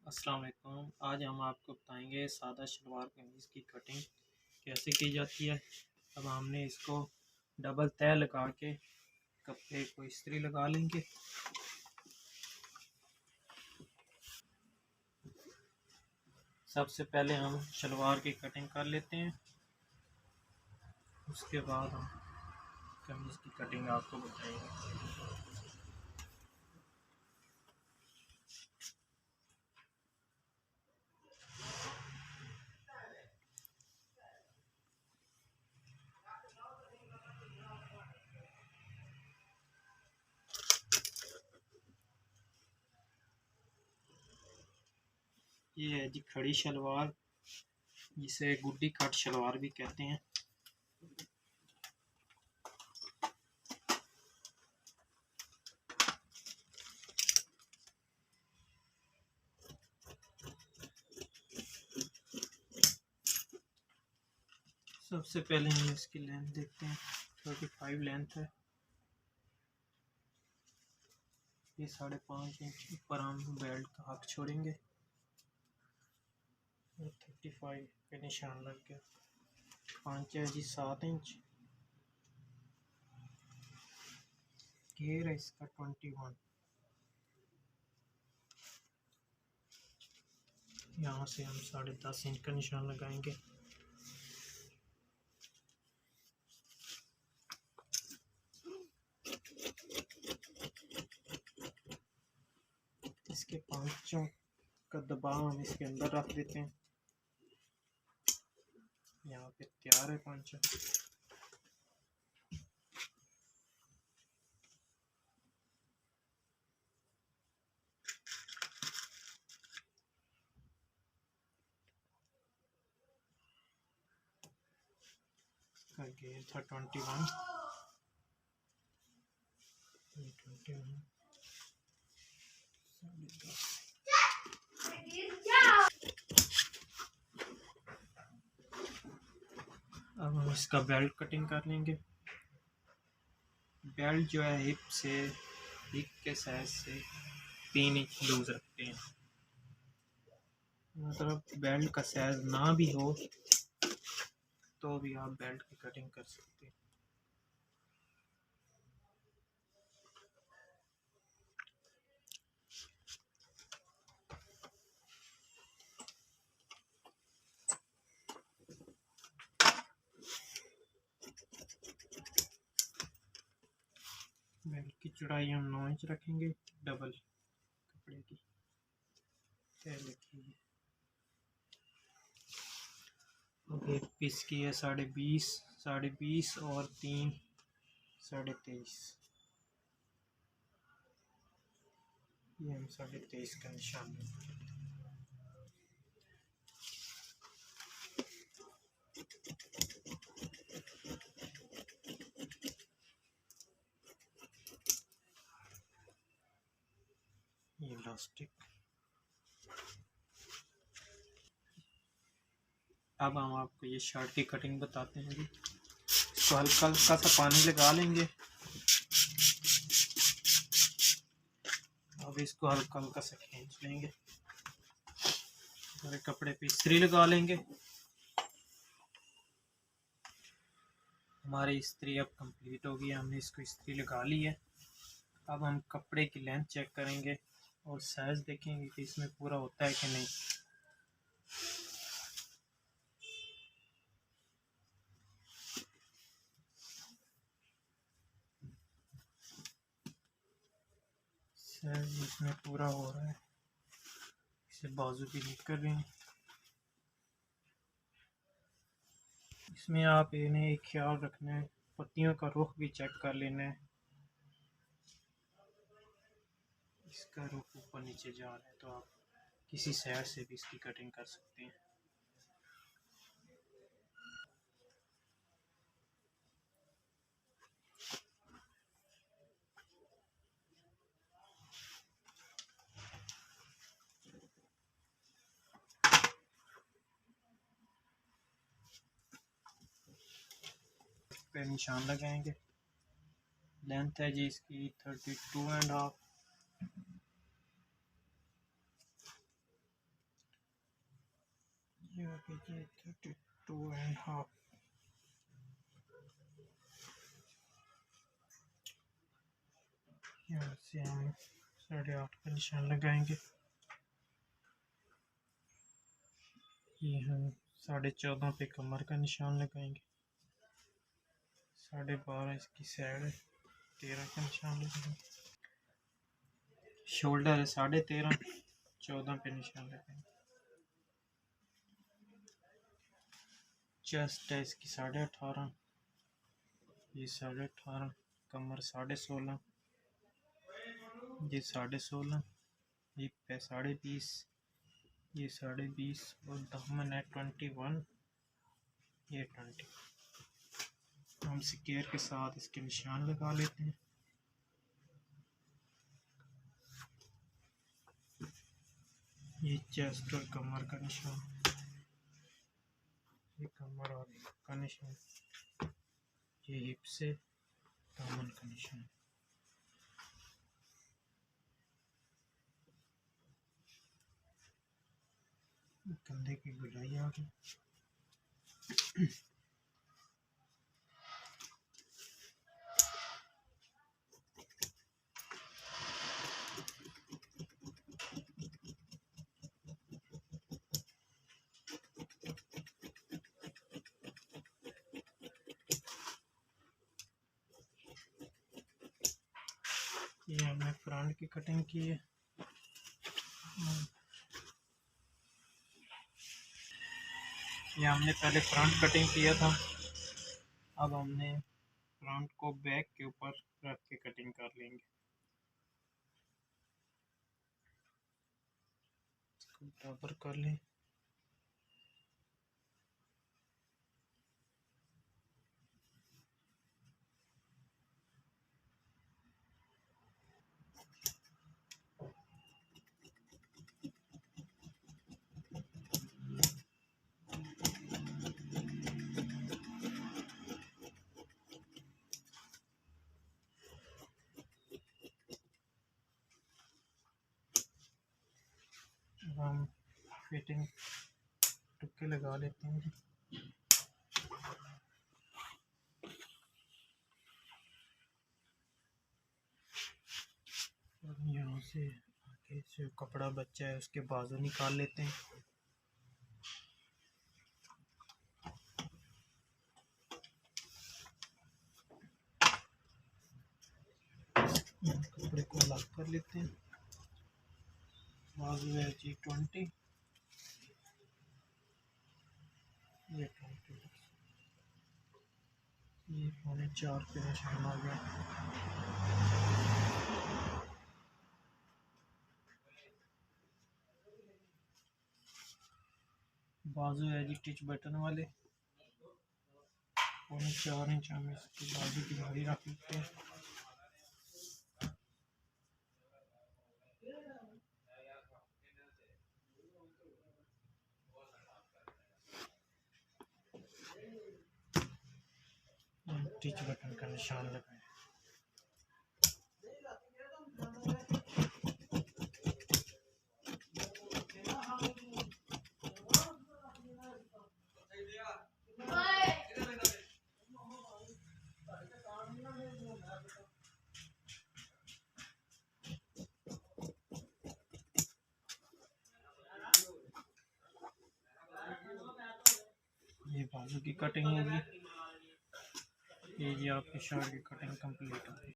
अस्सलाम वालेकुम। आज हम आपको बताएंगे सादा शलवार कमीज़ की कटिंग कैसे की जाती है। अब हमने इसको डबल तय लगा के कपड़े को इस्त्री लगा लेंगे। सबसे पहले हम शलवार की कटिंग कर लेते हैं, उसके बाद हम कमीज़ की कटिंग आपको बताएंगे। ये है जी खड़ी शलवार, जिसे गुड्डी कट शलवार भी कहते हैं। सबसे पहले हम इसकी लेंथ देखते हैं। 35 लेंथ है। ये 5.5 इंच ऊपर हम बेल्ट का हक छोड़ेंगे। 35 पे निशान लग गया। 5 है जी 7 इंच। घेर है इसका 21। यहाँ से हम 10.5 इंच का निशान लगाएंगे। इसके पांचों का दबाव हम इसके अंदर रख देते हैं। यहाँ पे तैयार है पांचों। का घेर था 21। 21 अब हम इसका बेल्ट कटिंग कर लेंगे। बेल्ट जो है हिप के साइज से 3 इंच लूज रखते हैं। मतलब बेल्ट का साइज ना भी हो तो भी आप बेल्ट की कटिंग कर सकते हैं। बेल्ट की चौड़ाई हम 9 इंच रखेंगे, डबल कपड़े की। लिखिए एक पीस की है 20.5 और 3 23। ये हम 23.5 का निशान लेंगे। ये इलास्टिक। अब हम आपको ये शर्ट की कटिंग बताते हैं जी। इसको हल्का हल्का सा पानी लगा लेंगे। अब इसको हल्का हल्का सा खींच लेंगे और कपड़े पे इस्त्री लगा लेंगे। हमारी इस्त्री अब कंप्लीट होगी। हमने इसको इस्त्री लगा ली है। अब हम कपड़े की लेंथ चेक करेंगे और साइज देखेंगे कि इसमें पूरा होता है कि नहीं। साइज इसमें पूरा हो रहा है। इसे बाजू भी निकल रहे हैं। इसमें आप इन्हें एक ख्याल रखना है, पत्तियों का रुख भी चेक कर लेना है। इसका रुख ऊपर नीचे जा रहा है तो आप किसी साइड से भी इसकी कटिंग कर सकते हैं। पे निशान लगाएंगे। लेंथ है जी इसकी 32.5। ये कीजिए 32.5। यहाँ से हम 8.5 का निशान लगाएंगे। ये हम 14.5 पे कमर का निशान लगाएंगे। 12.5 इसकी साइड है। 13 का निशान लगाएंगे। शोल्डर है 13.5, 14 पे निशान लगाएंगे। चेस्ट है इसकी 18.5, ये 18.5। कमर 16.5, ये 16.5। हिप है 20.5, ये 20.5। और दामन है 21, ये 20। हम स्केयर के साथ इसके निशान लगा लेते हैं। ये चेस्ट और कमर का निशान, ये कमर और हिप का निशान, ये हिप से दामन का निशान। कंधे की गुलाई आ गई। ये हमने फ्रंट की कटिंग की है। ये हमने पहले फ्रंट कटिंग किया था, अब हमने फ्रंट को बैक के ऊपर रख के कटिंग कर लेंगे। इसको बराबर कर लें। हम फिटिंग टुक्के लगा लेते हैं। और यहाँ से आगे से कपड़ा बचा है उसके बाजू निकाल लेते हैं। कपड़े को अलग कर लेते हैं। बाजू है जी 20, ये 20, ये 4.5 पे निशान आ गया। बाजू है जी टिच बटन वाले, 4.5 इंच हम इसकी बाजू की धारी रख लेते हैं। टिच बटन का निशान लगाएं। ये बाजू की कटिंग होगी। ये जी आपकी शर्ट की कटिंग कंप्लीट होगी।